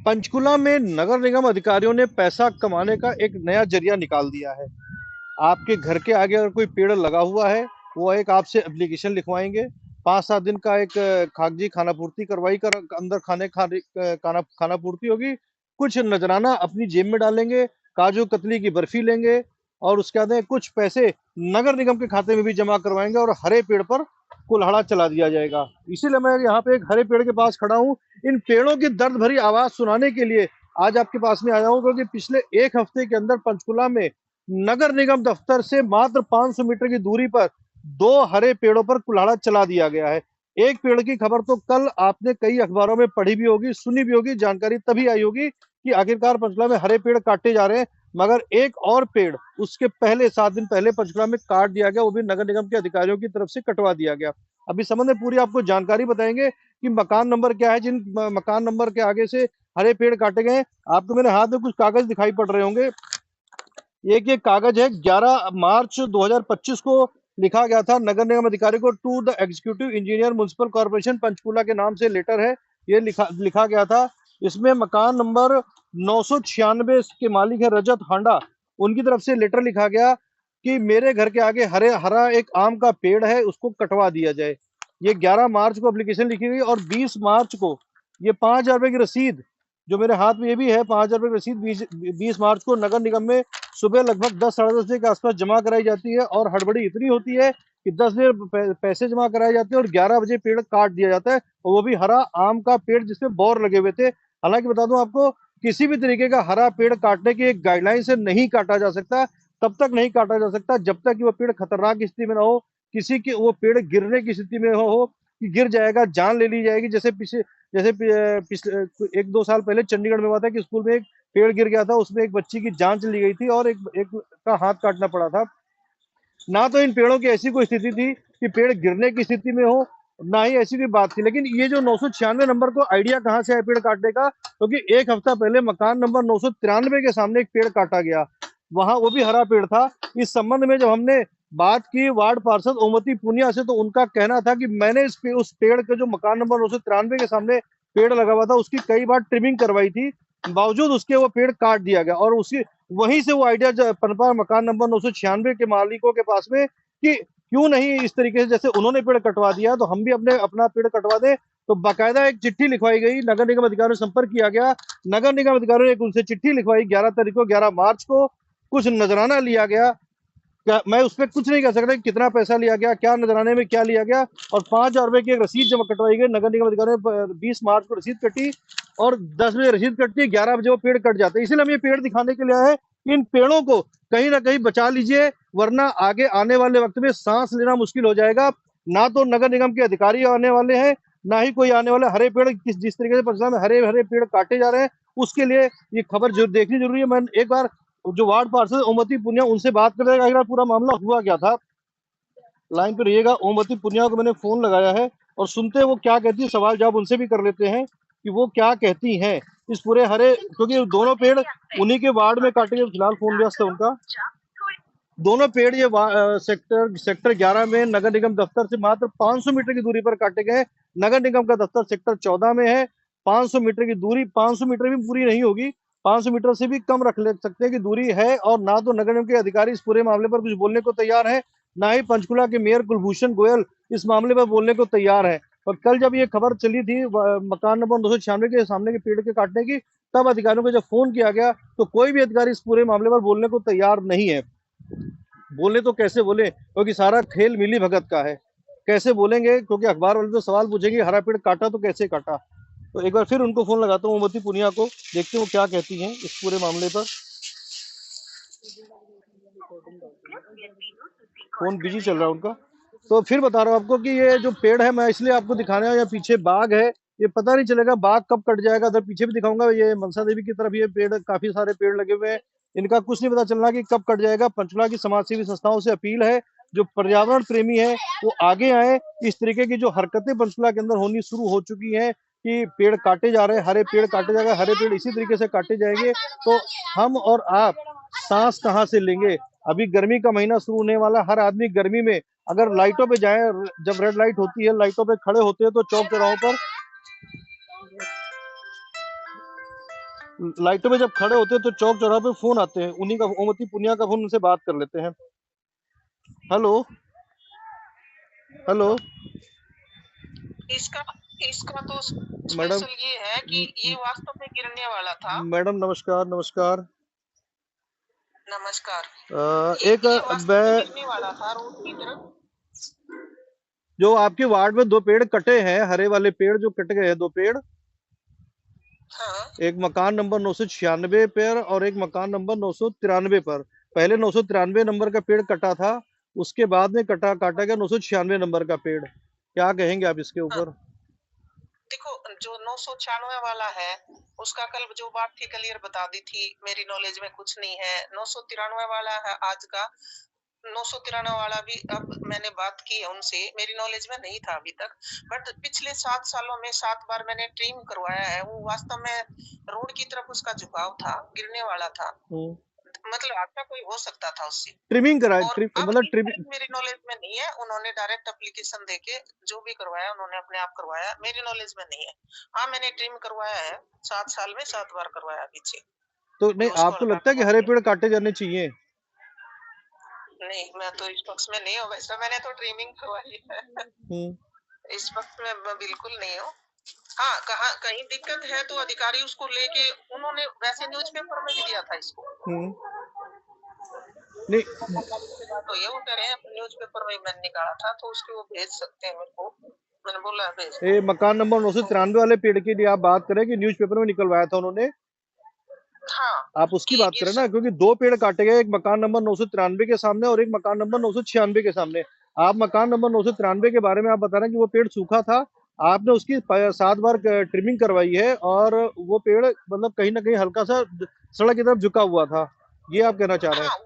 पंचकुला में नगर निगम अधिकारियों ने पैसा कमाने का एक नया जरिया निकाल दिया है। आपके घर के आगे अगर कोई पेड़ लगा हुआ है, वो एक आपसे एप्लीकेशन लिखवाएंगे। 5-7 दिन का एक कागजी खाना पूर्ति करवाई कर अंदर खाना पूर्ति होगी। कुछ नजराना अपनी जेब में डालेंगे, काजू कतली की बर्फी लेंगे और उसके बाद कुछ पैसे नगर निगम के खाते में भी जमा करवाएंगे और हरे पेड़ पर कुल्हाड़ा चला दिया जाएगा। इसीलिए मैं यहाँ पे एक हरे पेड़ के पास खड़ा हूँ, इन पेड़ों की दर्द भरी आवाज सुनाने के लिए आज आपके पास में आया हूँ, क्योंकि पिछले एक हफ्ते के अंदर पंचकुला में नगर निगम दफ्तर से मात्र 500 मीटर की दूरी पर 2 हरे पेड़ों पर कुल्हाड़ा चला दिया गया है। एक पेड़ की खबर तो कल आपने कई अखबारों में पढ़ी भी होगी, सुनी भी होगी, जानकारी तभी आई होगी कि आखिरकार पंचकुला में हरे पेड़ काटे जा रहे हैं। मगर एक और पेड़ उसके पहले 7 दिन पहले पंचकुला में काट दिया गया, वो भी नगर निगम के अधिकारियों की तरफ से कटवा दिया गया। अभी इस संबंध में पूरी आपको जानकारी बताएंगे कि मकान नंबर क्या है, जिन मकान नंबर के आगे से हरे पेड़ काटे गए। आपको मेरे हाथ में कुछ कागज दिखाई पड़ रहे होंगे। एक ये कागज है, 11 मार्च 2025 को लिखा गया था नगर निगम अधिकारी को, to the executive engineer municipal corporation Panchkula के नाम से लेटर है। ये लिखा गया था। इसमें मकान नंबर 996 के मालिक है रजत हांडा, उनकी तरफ से लेटर लिखा गया कि मेरे घर के आगे हरा एक आम का पेड़ है, उसको कटवा दिया जाए। ये 11 मार्च को एप्लीकेशन लिखी गई और 20 मार्च को ये 5,000 रुपए की रसीद, जो मेरे हाथ में ये भी है 5,000 रुपए की रसीद, 20 मार्च को नगर निगम में सुबह लगभग 10-10:30 बजे के आसपास जमा कराई जाती है। और हड़बड़ी इतनी होती है कि 10 बजे पैसे जमा कराए जाते हैं और 11 बजे पेड़ काट दिया जाता है, और वो भी हरा आम का पेड़ जिसमें बोर लगे हुए थे। हालांकि बता दूं आपको, किसी भी तरीके का हरा पेड़ काटने की एक गाइडलाइन से नहीं काटा जा सकता। तब तक नहीं काटा जा सकता जब तक कि वो पेड़ खतरनाक स्थिति में ना हो, किसी की वो पेड़ गिरने की स्थिति में हो कि गिर जाएगा, जान ले ली जाएगी। जैसे पिछले 1-2 साल पहले चंडीगढ़ में हुआ था कि स्कूल में एक पेड़ गिर गया था, उसमें एक बच्ची की जान चली गई थी और एक का हाथ काटना पड़ा था। ना तो इन पेड़ों की ऐसी कोई स्थिति थी कि पेड़ गिरने की स्थिति में हो, ना ही ऐसी कोई बात थी। लेकिन ये जो 996 नंबर को आइडिया कहां से है पेड़ काटने का, क्योंकि एक हफ्ता पहले मकान नंबर 993 के सामने एक पेड़ काटा गया, वहां वो भी हरा पेड़ था। इस संबंध में जब हमने बात की वार्ड पार्षद ओमती पुनिया से, तो उनका कहना था कि मैंने उस पेड़ के जो मकान नंबर 993 के सामने पेड़ लगा हुआ था उसकी कई बार ट्रिमिंग करवाई थी, बावजूद उसके वो पेड़ काट दिया गया। और उसकी वहीं से वो आइडिया पनपा मकान नंबर 996 के मालिकों के पास में कि क्यों नहीं इस तरीके से, जैसे उन्होंने पेड़ कटवा दिया तो हम भी अपना पेड़ कटवा दें। तो बाकायदा एक चिट्ठी लिखवाई गई, नगर निगम अधिकारियों से संपर्क किया गया। नगर निगम अधिकारियों ने उनसे चिट्ठी लिखवाई 11 तारीख को, 11 मार्च को। कुछ नजराना लिया गया, क्या मैं उस पर कुछ नहीं कह सकता कि कितना पैसा लिया गया, क्या नजराने में क्या लिया गया। और 5,000 रुपए की एक रसीद जमा कटवाई गई नगर निगम अधिकारियों ने। 20 मार्च को रसीद कटी और 10 बजे रसीद कटती है, 11 बजे वो पेड़ कट जाते हैं। इसीलिए हम ये पेड़ दिखाने के लिए आए हैं। इन पेड़ों को कहीं ना कहीं बचा लीजिए, वरना आगे आने वाले वक्त में सांस लेना मुश्किल हो जाएगा। ना तो नगर निगम के अधिकारी आने वाले हैं, ना ही कोई आने वाले। हरे पेड़ जिस तरीके से पंचकुला में हरे हरे पेड़ काटे जा रहे हैं, उसके लिए ये खबर जो देखनी जरूरी है। मैं एक बार जो वार्ड पार्षद ओमती पुनिया, उनसे बात कर रहे पूरा मामला हुआ क्या था। लाइन पे रहिएगा, ओमती पुनिया को मैंने फोन लगाया है और सुनते हैं वो क्या कहती है। सवाल जवाब उनसे भी कर लेते हैं कि वो क्या कहती हैं इस पूरे हरे, क्योंकि दोनों पेड़ उन्हीं के वार्ड में काटे गए। फिलहाल फोन व्यस्त है उनका। दोनों पेड़ ये सेक्टर 11 में नगर निगम दफ्तर से मात्र 500 मीटर की दूरी पर काटे गए। नगर निगम का दफ्तर सेक्टर 14 में है। 500 मीटर की दूरी, 500 मीटर भी पूरी नहीं होगी, 500 मीटर से भी कम रख ले सकते हैं कि दूरी है। और ना तो नगर निगम के अधिकारी इस पूरे मामले पर कुछ बोलने को तैयार है, ना ही पंचकुला के मेयर कुलभूषण गोयल इस मामले पर बोलने को तैयार है। और कल जब ये खबर चली थी मकान नंबर 296 के सामने के पेड़ के काटने की, तब अधिकारियों को जब फोन किया गया तो कोई भी अधिकारी इस पूरे मामले पर बोलने को तैयार नहीं है। बोले तो कैसे बोले, क्योंकि सारा खेल मिली भगत का है। कैसे बोलेंगे, क्योंकि अखबार वाले तो सवाल पूछेंगे हरा पेड़ काटा तो कैसे काटा। तो एक बार फिर उनको फोन लगाता हूँ, ओमती पुनिया को, देखते हैं वो क्या कहती हैं इस पूरे मामले पर। फोन बिजी चल रहा है उनका। तो फिर बता रहा हूँ आपको कि ये जो पेड़ है, मैं इसलिए आपको दिखाने आया, पीछे बाग है, ये पता नहीं चलेगा बाग कब कट जाएगा। उधर पीछे भी दिखाऊंगा, ये मनसा देवी की तरफ ये पेड़, काफी सारे पेड़ लगे हुए हैं, इनका कुछ नहीं पता चलना कि कब कट जाएगा। पंचकुला की समाज सेवी संस्थाओं से अपील है, जो पर्यावरण प्रेमी है वो आगे आए। इस तरीके की जो हरकतें पंचकुला के अंदर होनी शुरू हो चुकी हैं कि पेड़ काटे जा रहे हैं, हरे पेड़ काटे जा रहे हैं, हरे पेड़ इसी तरीके से काटे जाएंगे तो हम और आप सांस कहाँ से लेंगे। अभी गर्मी का महीना शुरू होने वाला, हर आदमी गर्मी में अगर लाइटों पे जाए, जब रेड लाइट होती है लाइटों पे खड़े होते हैं तो चौक चौराहों पर लाइटों में जब खड़े होते हैं तो चौक चौराहे पे फोन आते हैं, उन्हीं का, ओमती पुनिया का फोन, उनसे बात कर लेते हैं। हेलो, हेलो इसका इसका तो मैडम। स्पेशल ये है कि ये वास्तव में गिरने वाला था। मैडम नमस्कार, नमस्कार। नमस्कार। एक ये वास्तव में मैं, गिरने वाला था रोड की तरफ। जो आपके वार्ड में दो पेड़ कटे हैं, हरे वाले पेड़ जो कट गए हैं, दो पेड़, हाँ एक मकान नंबर 996 पर और एक मकान नंबर 993 पर। पहले 993 नंबर का पेड़ कटा था, उसके बाद में काटा गया 996 नंबर का पेड़। क्या कहेंगे आप इसके हाँ, ऊपर? देखो जो 996 वाला है उसका कल जो बात थी क्लियर बता दी थी, मेरी नॉलेज में कुछ नहीं है। 993 वाला है आज का। 993 वाला भी अब मैंने बात की है उनसे, मेरी नॉलेज में नहीं था अभी तक। बट पिछले 7 सालों में 7 बार मैंने ट्रिम करवाया है। वो वास्तव में रोड की तरफ उसका झुकाव था, गिरने वाला था। मतलब हादसा कोई हो सकता था उससे। ट्रिमिंग कराए, और अब मतलब इस ट्रिमिंग। तरफ मेरी नॉलेज में नहीं है, उन्होंने डायरेक्ट एप्लीकेशन देके जो भी करवाया उन्होंने अपने आप करवाया, मेरी नॉलेज में नहीं है। हाँ मैंने ट्रिम करवाया है, 7 साल में 7 बार करवाया पीछे, तो नहीं, जो उसको आपको हल्का लगता है कि करवा हरे के। पेड़ काटे जाने चाहिए? नहीं मैं तो इस पक्ष में नहीं हूँ, वैसे मैंने तो ट्रिमिंग करवाई है। हम्म। इस पक्ष में मैं बिल्कुल नहीं हूँ। हाँ कहाँ कहीं दिक्कत है तो अधिकारी उसको लेके, उन्होंने वैसे न्यूज़पेपर में भी दिया था इसको। हम्म। नहीं, से बात हुई है, वो कह रहे हैं न्यूज़पेपर में मैंने निकाला था तो उसके वो भेज सकते हैं मेरे को। मैंने बोला भेज दो। ये मकान नंबर 993 वाले पेड़ के लिए आप बात करें कि न्यूज़पेपर में निकलवाया था उन्होंने, हाँ आप उसकी कि बात गिर करें ना, सकता क्योंकि दो पेड़ काटे गए, एक मकान नंबर 993 के सामने और एक मकान नंबर 996 के सामने। आप मकान नंबर 993 के बारे में आप बता रहे हैं कि वो पेड़ सूखा था, आपने उसकी 7 बार ट्रिमिंग करवाई है, और वो पेड़ मतलब कहीं ना कहीं हल्का सा सड़क की तरफ झुका हुआ था, ये आप कहना चाह रहे हैं? हाँ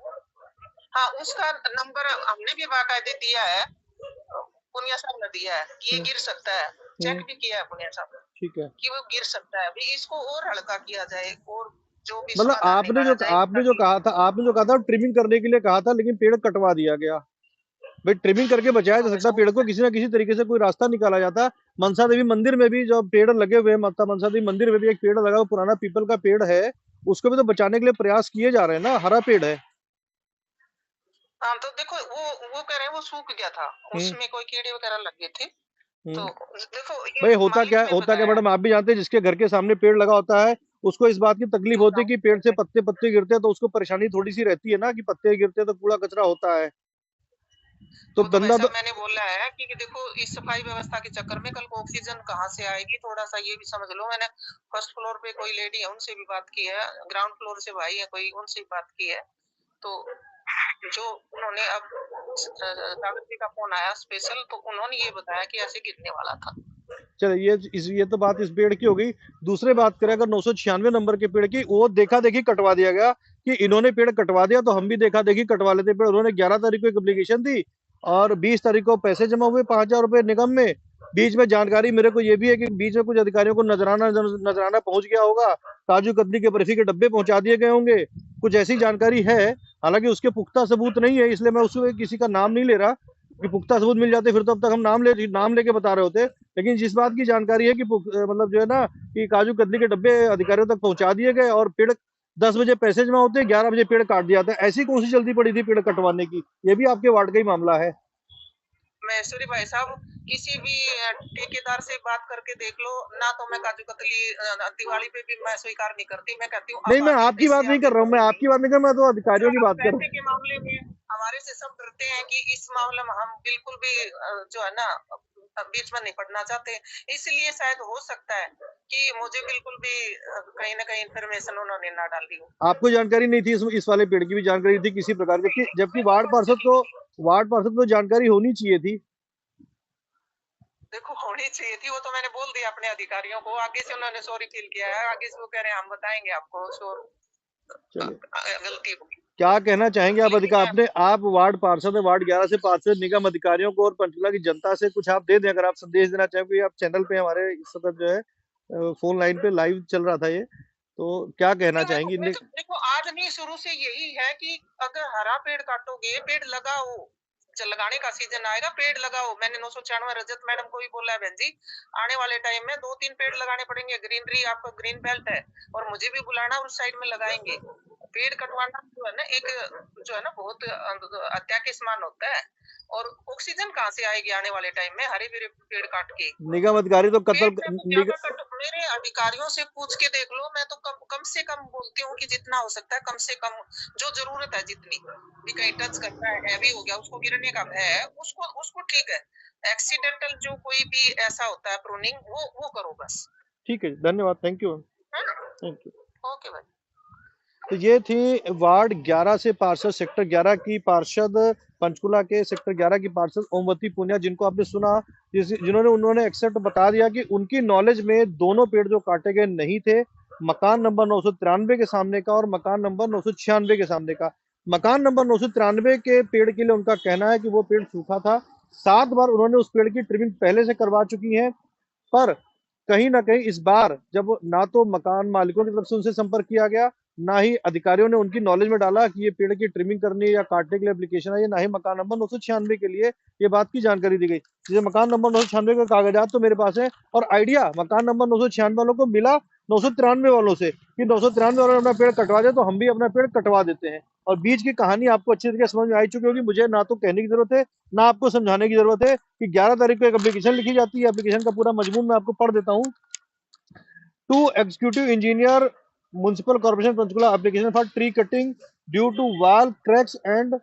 हाँ उसका नंबर हमने भी बाकायदे दिया है, पुनिया साहब ने दिया है कि ये हम्म। गिर सकता है। हम्म। चेक भी किया है पुनिया साहब ने ठीक है। कि वो गिर सकता है। अभी इसको और हल्का किया जाए और जो भी मतलब समाधान निकाला जाए ताकि। आपने जो कहा था ट्रिमिंग करने के लिए कहा था, लेकिन पेड़ कटवा दिया गया। भाई ट्रिमिंग करके बचाया जा देखो सकता, वैसे पेड़ को किसी ना किसी तरीके से कोई रास्ता निकाला जाता। मनसा देवी मंदिर में भी जो पेड़ लगे हुए हैं, माता मनसा देवी मंदिर में भी एक पेड़ लगा हुआ, पुराना पीपल का पेड़ है, उसको भी तो बचाने के लिए प्रयास किए जा रहे हैं ना, हरा पेड़ है। हाँ तो देखो वो कह रहे हैं वो सूख गया था, हम्म। उसमें कोई कीड़े वगैरह लग गए थे। तो हम्म। देखो ये भाई मालिक ने होता क्या बताया। मैडम, आप भी जानते हैं, जिसके घर के सामने पेड़ लगा होता है उसको इस बात की तकलीफ होती है कि पेड़ से पत्ते पत्ते गिरते हैं, तो उसको परेशानी थोड़ी सी रहती है ना, कि पत्ते गिरते हैं तो कूड़ा कचरा होता है, तो तो भाई बंदा तो। साहब मैंने बोला है कि देखो इस सफाई व्यवस्था के चक्कर में कल को ऑक्सीजन कहाँ से आएगी, थोड़ा सा ये भी समझ लो। मैंने फर्स्ट फ्लोर पे कोई लेडी है उनसे भी बात की है, ग्राउंड फ्लोर से भाई है कोई, उनसे भी बात की है। तो जो उन्होंने अब सागर जी का फोन आया स्पेशल, तो उन्होंने ये बताया कि ऐसे गिरने वाला था। चलिए, ये तो बात इस पेड़ की हो गई। दूसरे बात करें अगर 996 नंबर के पेड़ की, वो देखा देखी कटवा दिया गया, कि इन्होंने पेड़ कटवा दिया तो हम भी देखा देखी कटवा लेते पेड़। उन्होंने 11 तारीख को एक एप्लीकेशन दी और 20 तारीख को पैसे जमा हुए, 5,000 रुपए निगम में। बीच में जानकारी मेरे को ये भी है कि बीच में कुछ अधिकारियों को नजराना पहुंच गया होगा, काजू कतली के बर्फी के डब्बे पहुंचा दिए गए होंगे, कुछ ऐसी जानकारी है। हालांकि उसके पुख्ता सबूत नहीं है, इसलिए मैं उसमें किसी का नाम नहीं ले रहा, कि पुख्ता सबूत मिल जाते फिर तो अब तक हम नाम लेके बता रहे होते। लेकिन जिस बात की जानकारी है कि मतलब जो है ना, कि काजू कतली के डब्बे अधिकारियों तक पहुंचा दिए गए, और पेड़ 10 बजे पैसे जमा होते हैं, 11 बजे पेड़ काट दिया जाता है। ऐसी कौन सी जल्दी पड़ी थी पेड़ कटवाने की? ये भी आपके वार्ड का ही मामला है? महेश्वरी भाई साहब किसी भी ठेकेदार से बात करके देख लो ना, तो मैं काजू कतली दिवाली पे भी मैं स्वीकार नहीं करती। मैं कहती हूँ नहीं, आप मैं आगे आपकी बात इससे नहीं आगे कर रहा हूँ, मैं बढ़े नहीं। आपकी बात नहीं कर रहा, मैं तो अधिकारियों दूसरा की बात कर रहा पैसे के मामले में हमारे से सब डरते हैं कि इस मामले में हम बिल्कुल भी जो है ना बीच में नहीं पड़ना चाहते। इसलिए शायद हो सकता है कि मुझे बिल्कुल भी कहीं ना कहीं इन्फॉर्मेशन उन्होंने ना डाली हो। हूँ। आपको जानकारी नहीं थी, इस वाले पेड़ की भी जानकारी थी किसी प्रकार, जबकि जबकि मेरे पास चली थी। वार्ड पार्षद को जानकारी होनी चाहिए थी। देखो होनी चाहिए थी, वो तो मैंने बोल दिया अपने अधिकारियों को। आगे से उन्होंने सॉरी फील किया है, आगे से वो कह रहे हैं हम बताएंगे आपको चलिए, गलती होगी। क्या कहना चाहेंगे आप? लेकिन अधिकार अपने, आप वार्ड पार्षद है, वार्ड 11 से पार्षद, निगम अधिकारियों को और पंचकुला की जनता से कुछ आप दे दें, अगर आप संदेश देना चाहें, क्योंकि आप चैनल पे हमारे इस वक्त जो है फोन लाइन पे लाइव चल रहा था ये, तो क्या कहना चाहेंगी? देखो आदमी शुरू से यही है कि अगर हरा पेड़ काटोगे, पेड़ लगाओ। लगाने का सीजन आएगा, पेड़ लगाओ। मैंने 996 रजत मैडम को भी बोला है, बहन जी आने वाले टाइम में 2-3 पेड़ लगाने पड़ेंगे। ग्रीनरी आपका ग्रीन बेल्ट है और मुझे भी बुलाना, उस साइड में लगाएंगे। पेड़ कटवाना जो है ना, एक जो है ना बहुत हत्या के समान होता है। और ऑक्सीजन कहाँ से आएगी आने वाले टाइम में हरे भरे पेड़ काट के? निगम अधिकारी तो पेड़ कत्ल से ज्यादा कट, मेरे अधिकारियों से पूछ के देख लो। मैं तो कम से कम बोलती हूँ कि जितना हो सकता है कम से कम, जो जरूरत है जितनी भी, कहीं टच करता है, हैवी हो गया, उसको गिरने का भय है, उसको उसको ठीक है। एक्सीडेंटल जो कोई भी ऐसा होता है प्रूनिंग, वो करो बस। ठीक है, धन्यवाद, थैंक यू, है ना? Thank you. ओके भाई। तो ये थी वार्ड 11 से पार्षद, सेक्टर 11 की पार्षद, पंचकुला के सेक्टर 11 की पार्षद ओमवती पुनिया, जिनको आपने सुना, उन्होंने एक्सेप्ट बता दिया कि उनकी नॉलेज में दोनों पेड़ जो काटे गए नहीं थे, मकान नंबर 993 के सामने का और मकान नंबर 996 के सामने का। मकान नंबर 993 के पेड़ के लिए उनका कहना है कि वो पेड़ सूखा था, 7 बार उन्होंने उस पेड़ की ट्रिमिंग पहले से करवा चुकी है, पर कहीं ना कहीं इस बार जब ना तो मकान मालिकों की तरफ से उनसे संपर्क किया गया, ना ही अधिकारियों ने उनकी नॉलेज में डाला कि ये पेड़ की ट्रिमिंग करनी है या काटने के लिए एप्लीकेशन है, ना ही मकान नंबर 996 के लिए ये बात की जानकारी दी गई। जैसे मकान नंबर 996 का कागजात तो मेरे पास है, और आइडिया मकान नंबर 996 वालों को मिला 993 वालों से कि 993 वालों ने अपना पेड़ कटवा दे, तो हम भी अपना पेड़ कटवा देते हैं। और बीच की कहानी आपको अच्छी तरीके से समझ में आई चुकी होगी। मुझे ना तो कहने की जरूरत है, ना आपको समझाने की जरूरत है कि 11 तारीख को एक एप्लीकेशन लिखी जाती है। एप्लीकेशन का पूरा मजमून मैं आपको पढ़ देता हूँ। To executive engineer municipal corporation Panchkula, application for tree cutting due to wall cracks and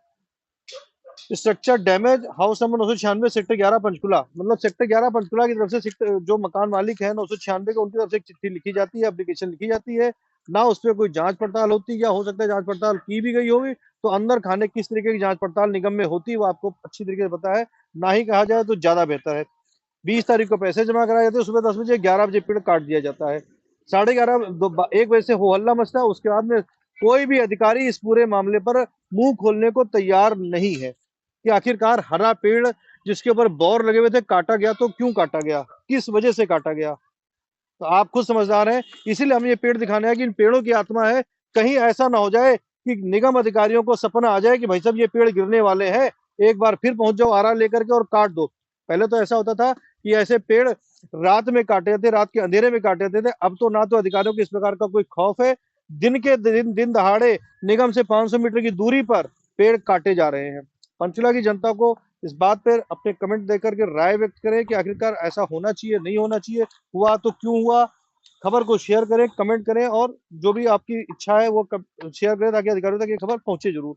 structure damage, house number 996 sector 11 Panchkula. मतलब सेक्टर 11 पंचकुला की तरफ से जो मकान मालिक है 996 के, उनकी तरफ से एक चिट्ठी लिखी जाती है, एप्लीकेशन लिखी जाती है। ना उस पर कोई जांच पड़ताल होती, या हो सकता है जांच पड़ताल की भी गई होगी तो अंदर खाने किस तरीके की जांच पड़ताल निगम में होती है वो आपको अच्छी तरीके से पता है। ना ही कहा जाए तो ज्यादा बेहतर है। 20 तारीख को पैसे जमा कराए जाते हैं, सुबह 10 बजे, 11 बजे पेड़ काट दिया जाता है। 11:30 1 बजे से हो हल्ला मचता है। उसके बाद में कोई भी अधिकारी इस पूरे मामले पर मुंह खोलने को तैयार नहीं है कि आखिरकार हरा पेड़ जिसके ऊपर बौर लगे हुए थे काटा गया, तो क्यों काटा गया, किस वजह से काटा गया। तो आप खुद समझदार हैं, इसीलिए हम ये पेड़ दिखाने आए कि इन पेड़ों की आत्मा है। कहीं ऐसा ना हो जाए कि निगम अधिकारियों को सपना आ जाए कि भाई साहब ये पेड़ गिरने वाले हैं, एक बार फिर पहुंच जाओ आरा लेकर के और काट दो। पहले तो ऐसा होता था कि ऐसे पेड़ रात में काटे थे, रात के अंधेरे में काटे थे। अब तो ना तो अधिकारियों को इस प्रकार का कोई खौफ है, दिन के दिन दहाड़े निगम से 500 मीटर की दूरी पर पेड़ काटे जा रहे हैं। पंचकुला की जनता को इस बात पर अपने कमेंट देकर के राय व्यक्त करें कि आखिरकार ऐसा होना चाहिए, नहीं होना चाहिए, हुआ तो क्यों हुआ। खबर को शेयर करें, कमेंट करें, और जो भी आपकी इच्छा है वो शेयर करें ताकि अधिकारियों तक ये खबर पहुंचे जरूर।